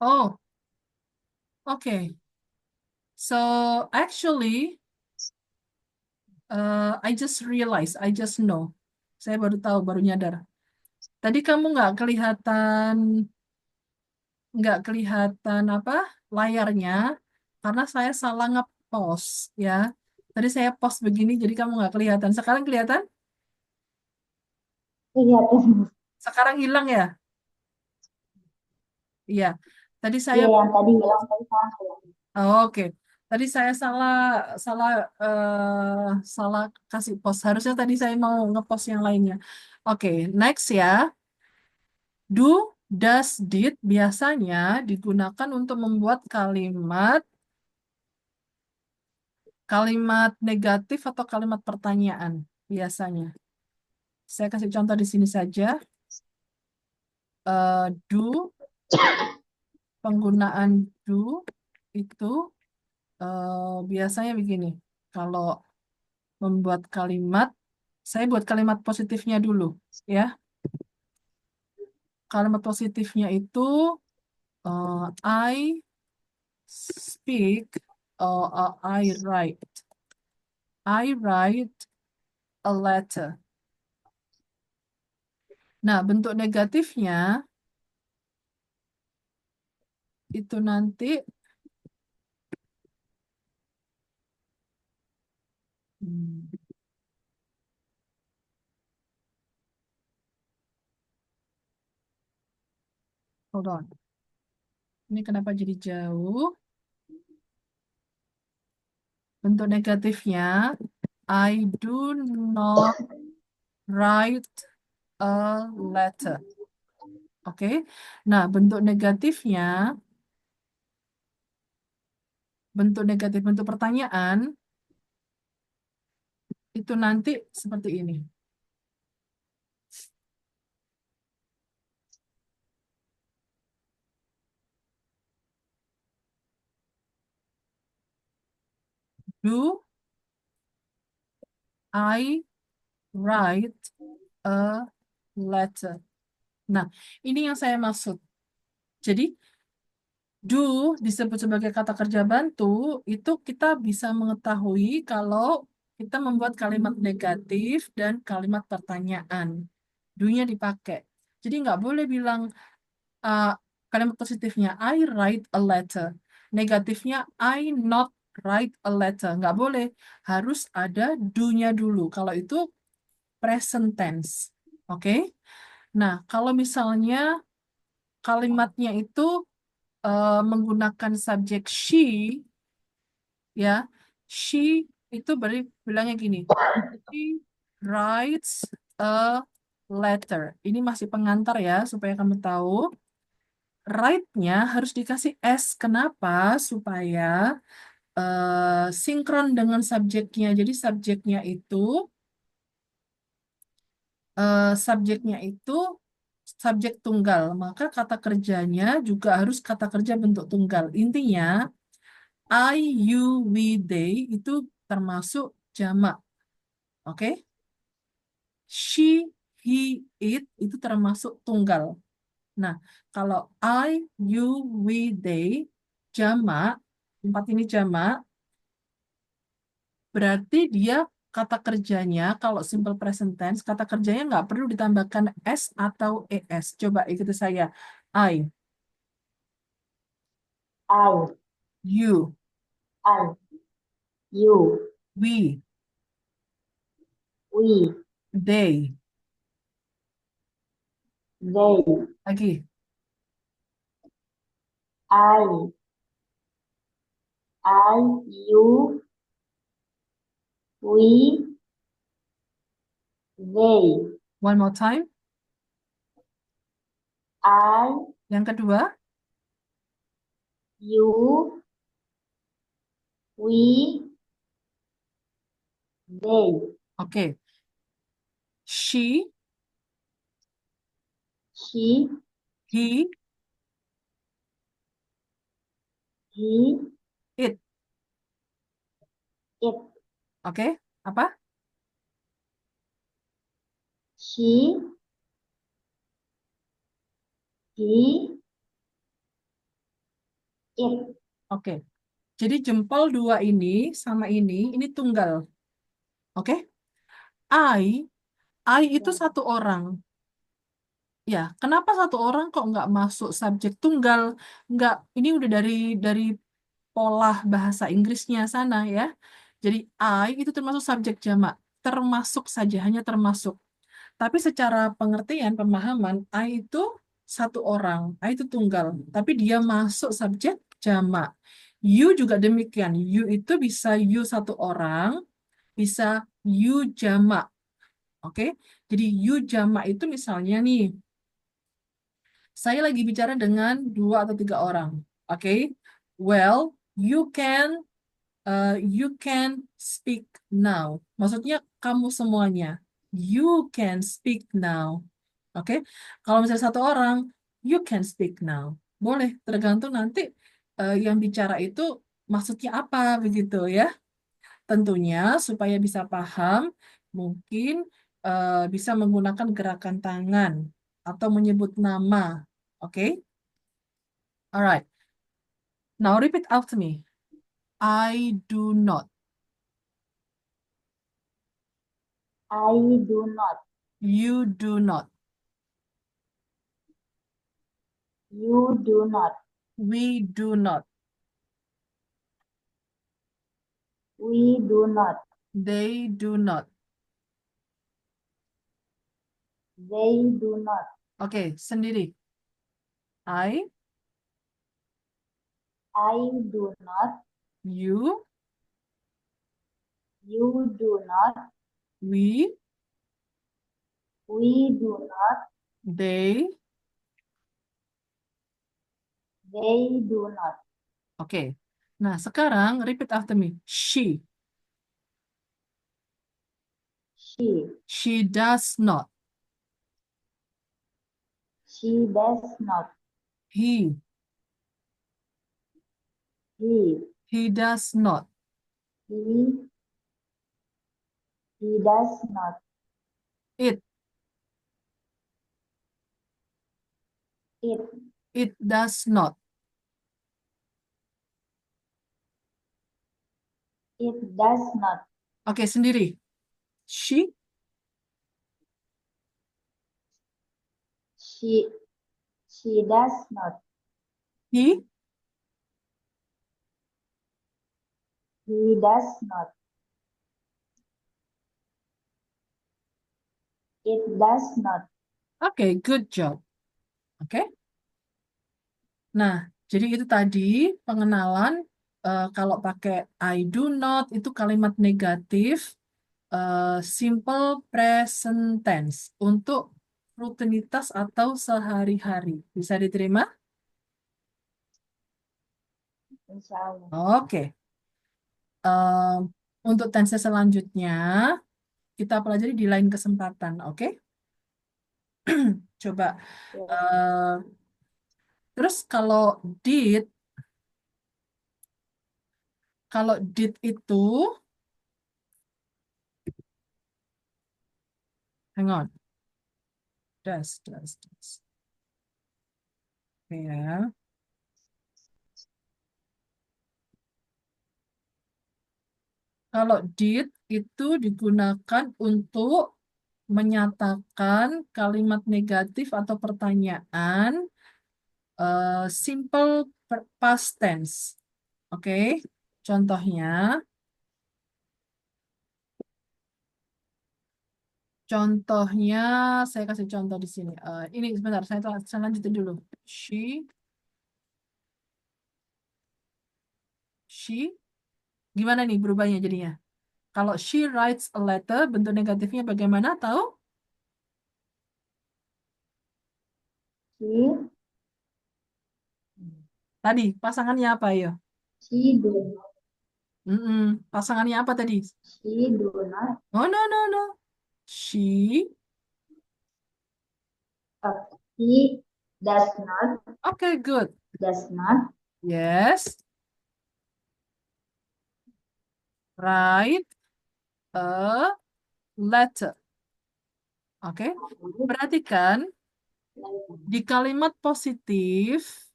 Oh, okay. So actually, I just realize, I just know. Saya baru tahu, baru nyadar. Tadi kamu nggak kelihatan apa layarnya karena saya salah ngepost ya. Tadi saya post begini, jadi kamu nggak kelihatan. Sekarang kelihatan? Iya, Sekarang hilang ya? Iya. Tadi saya iya yang tadi bilang tadi salah ya. Oh, oke. Tadi saya salah salah salah kasih post. Harusnya tadi saya mau ngepost yang lainnya. Oke, next ya. Do, does, did biasanya digunakan untuk membuat kalimat negatif atau kalimat pertanyaan biasanya. Saya kasih contoh di sini saja. Do, penggunaan do itu biasanya begini. Kalau membuat kalimat, saya buat kalimat positifnya dulu, ya. Kalimat positifnya itu I speak or I write a letter. Nah, bentuk negatifnya itu nanti hmm, hold on. Ini kenapa jadi jauh? Bentuk negatifnya I do not write a letter. Oke. Nah, bentuk negatif, bentuk pertanyaan itu nanti seperti ini. Do I write a letter? Nah, ini yang saya maksud. Jadi, do disebut sebagai kata kerja bantu, itu kita bisa mengetahui kalau kita membuat kalimat negatif dan kalimat pertanyaan. Do-nya dipakai. Jadi, nggak boleh bilang uh, kalimat positifnya I write a letter. Negatifnya I not write a letter. Nggak boleh. Harus ada do-nya dulu. Kalau itu present tense. Oke? Nah, kalau misalnya kalimatnya itu menggunakan subjek she, ya, she itu bilangnya gini, she writes a letter. Ini masih pengantar ya, supaya kamu tahu. Write-nya harus dikasih S. Kenapa? Supaya sinkron dengan subjeknya. Jadi subjeknya itu subjek tunggal, maka kata kerjanya juga harus kata kerja bentuk tunggal. Intinya, I, you, we, they itu termasuk jamak. Oke? She, he, it itu termasuk tunggal. Nah, kalau I, you, we, they jamak, empat ini jamak, berarti dia kata kerjanya, kalau simple present tense, kata kerjanya nggak perlu ditambahkan S atau ES. Coba ikuti saya. I, I, you, I, you, we, we, they. they, Lagi. I, you, we, they, One more time. I, Yang kedua. you, we, they, Oke. She, she, he, he, it. it, Oke. Apa? she, he, It. Oke. Jadi jempol dua ini tunggal. Oke. I, I itu Ya. satu orang. Ya, kenapa satu orang kok nggak masuk subjek tunggal? Nggak, ini udah dari pola bahasa Inggrisnya sana ya. Jadi I itu termasuk subjek jamak. Termasuk saja, hanya termasuk. Tapi secara pengertian, pemahaman, I itu satu orang, I itu tunggal. Tapi dia masuk subjek jamak. You juga demikian. You itu bisa you satu orang, bisa you jamak. Oke? Jadi you jamak itu misalnya nih, saya lagi bicara dengan dua atau tiga orang. Oke? Well, you can speak now. Maksudnya kamu semuanya. You can speak now. Oke, kalau misalnya satu orang, you can speak now. Boleh, tergantung nanti yang bicara itu maksudnya apa begitu ya. Tentunya supaya bisa paham, mungkin bisa menggunakan gerakan tangan atau menyebut nama. Oke, alright. Now repeat after me. I do not. I do not. You do not. You do not. We do not. We do not. They do not. They do not. Oke, sendiri. I, I do not. you, You do not. we, We do not. they. They do not. Oke. Nah, sekarang repeat after me. She. She. She does not. She does not. He. He. He does not. He. He does not. It. It. It does not. It does not. Oke, sendiri. She. She. She does not. He. He does not. It does not. Oke, good job. Oke. Nah, jadi itu tadi pengenalan kalau pakai I do not itu kalimat negatif simple present tense untuk rutinitas atau sehari-hari. Bisa diterima? Insya Allah. Oke. Em, untuk tense selanjutnya kita pelajari di lain kesempatan, oke? Coba. Ya. eh, terus kalau did itu, hang on, does. Oke ya. Kalau did itu digunakan untuk menyatakan kalimat negatif atau pertanyaan simple past tense. Oke, contohnya, contohnya saya kasih contoh di sini. Ini sebentar, saya lanjutin dulu. She, gimana nih berubahnya jadinya? Kalau she writes a letter, bentuk negatifnya bagaimana? Tahu? She. Tadi pasangannya apa ya? She do not. Pasangannya apa tadi? She do not. Oh, no. She, He does not. okay, good. Does not. Yes, write a letter. Oke, perhatikan di kalimat positif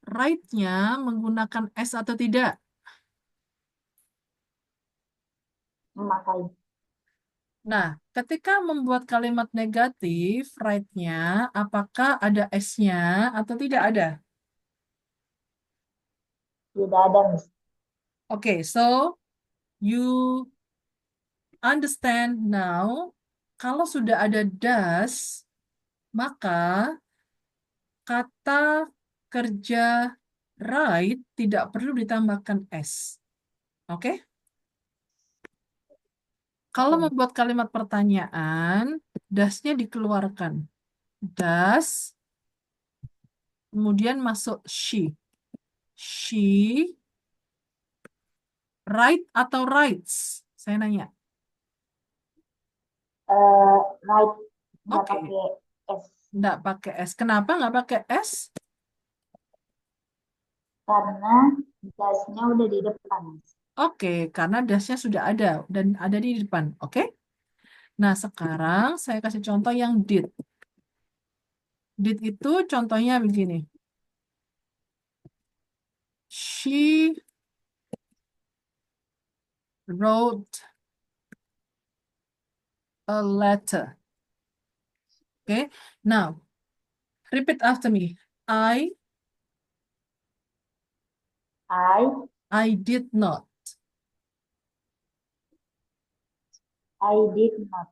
Write-nya menggunakan S atau tidak? Memakai. Nah, ketika membuat kalimat negatif, write-nya apakah ada S-nya atau tidak ada? Tidak ada, Miss. Oke, so you understand now, kalau sudah ada does, maka kata kerja write tidak perlu ditambahkan S. Oke? Kalau Oke. membuat kalimat pertanyaan, does-nya dikeluarkan. Does, kemudian masuk she. She write atau writes? Saya nanya. Right. Nggak Oke, pakai S. nggak pakai S. Kenapa nggak pakai S? Karena dasnya udah di depan, Miss. Oke, karena dasnya sudah ada dan ada di depan. Oke? Nah, sekarang saya kasih contoh yang did. Did itu contohnya begini. She wrote a letter. Okay. Now, repeat after me. I I I did not. I did not.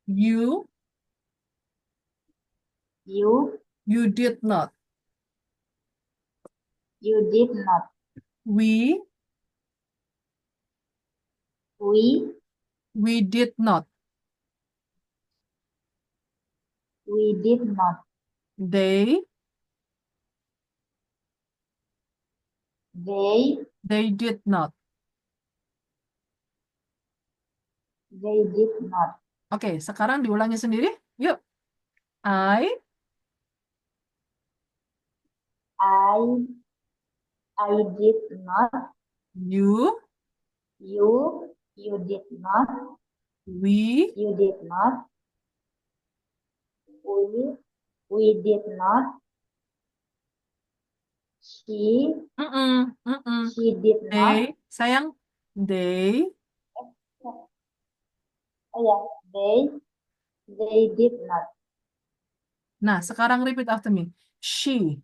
You You you did not. you did not. We We we did not. we did not. They They they did not. they did not. Oke, sekarang diulangi sendiri. Yuk. I I I did not. you You did not. we You did not. We did not. She mm-mm, mm-mm. she did not. They sayang they Oh ya, they did not. Nah, sekarang repeat after me. She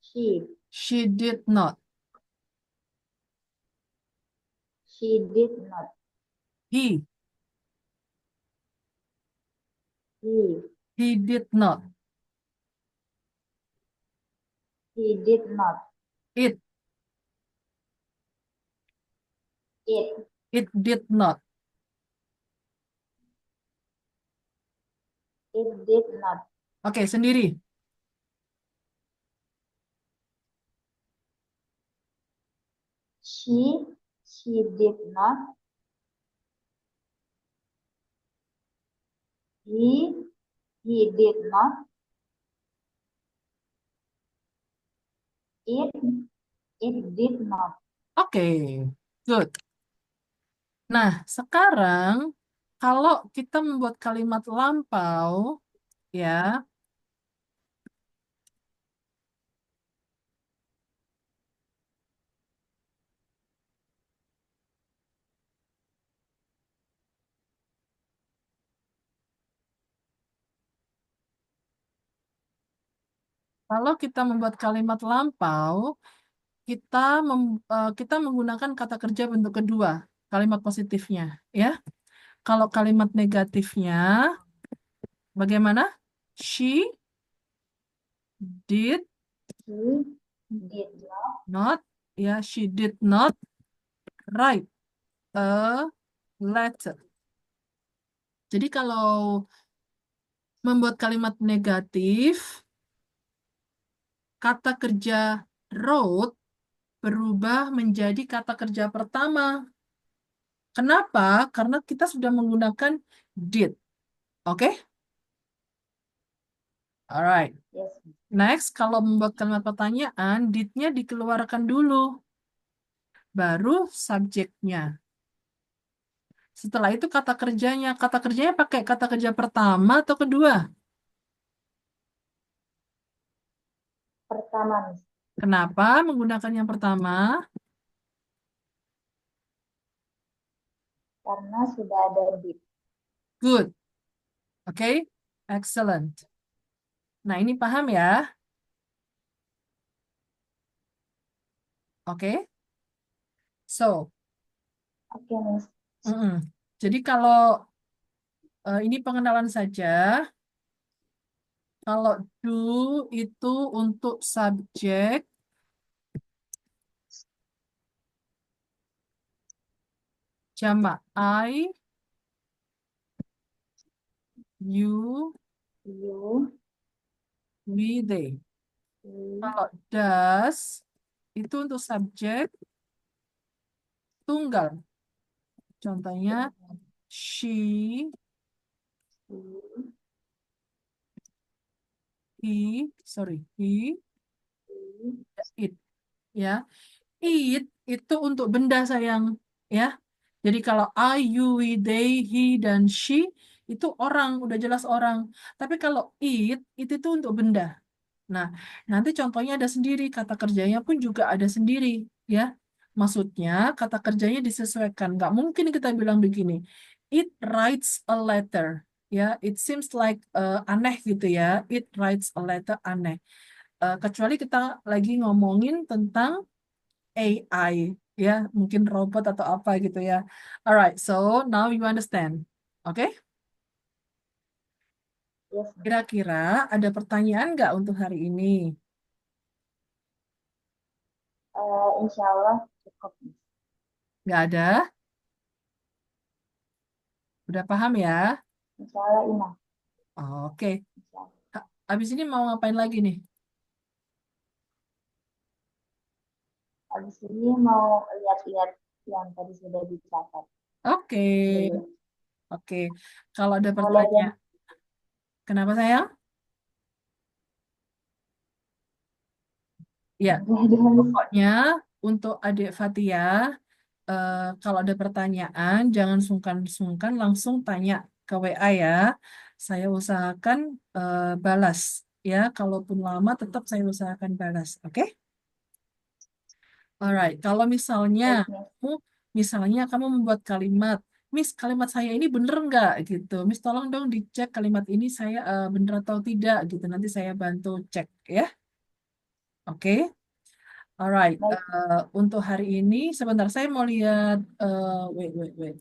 She she did not. she did not. He He he did not. he did not. It It it did not. it did not. Oke, sendiri. She did not. He did not. It it did not. Oke, good. Nah, sekarang kalau kita membuat kalimat lampau, ya, kalau kita membuat kalimat lampau, kita kita menggunakan kata kerja bentuk kedua, kalimat positifnya, ya. Kalau kalimat negatifnya, bagaimana? She did He did not. not, ya, she did not write a letter. Jadi kalau membuat kalimat negatif, kata kerja wrote berubah menjadi kata kerja pertama. Kenapa? Karena kita sudah menggunakan did. Oke? Alright. Yes. Next, kalau membuat kalimat pertanyaan, did-nya dikeluarkan dulu. Baru subjeknya. Setelah itu kata kerjanya. Kata kerjanya pakai kata kerja pertama atau kedua? pertama, Miss. Kenapa menggunakan yang pertama? Karena sudah ada did. Good. Oke, excellent. Nah, ini paham ya? Oke. So, Oke, Miss. mm-mm. Jadi kalau ini pengenalan saja. Kalau do itu untuk subjek, jamak I, you, You, we, they. we, Kalau does itu untuk subjek tunggal. Contohnya she, we, he, we, it. Ya, it itu untuk benda sayang. Ya, jadi kalau I, you, we, they, he, dan she itu orang, udah jelas orang. Tapi kalau it itu untuk benda. Nah, nanti contohnya ada sendiri, kata kerjanya pun juga ada sendiri, ya. Maksudnya kata kerjanya disesuaikan. Nggak mungkin kita bilang begini, it writes a letter, ya. It seems like aneh gitu ya. It writes a letter aneh. Kecuali kita lagi ngomongin tentang AI, ya, mungkin robot atau apa gitu ya. Alright, so now you understand, oke? yes, Miss. Kira-kira ada pertanyaan nggak untuk hari ini? Insya Allah cukup, Miss. Nggak ada? Udah paham ya? Insya Allah inah. Oke. Insya Allah. Habis ini mau ngapain lagi nih? Habis ini mau lihat-lihat yang tadi sudah dicatat Oke. dulu. Oke. Kalau ada Mau lihat yang pertanyaan, kenapa sayang? Ya, ada, Miss. pokoknya untuk adik Fatia, kalau ada pertanyaan, jangan sungkan-sungkan langsung tanya ke WA ya. Saya usahakan balas. Ya, kalaupun lama tetap saya usahakan balas. Oke? Alright, kalau misalnya Baik, Miss. kamu membuat kalimat, Miss, kalimat saya ini bener nggak gitu. Miss, tolong dong dicek kalimat ini saya bener atau tidak gitu. Nanti saya bantu cek ya. Oke. Alright, Baik. untuk hari ini sebentar saya mau lihat wait.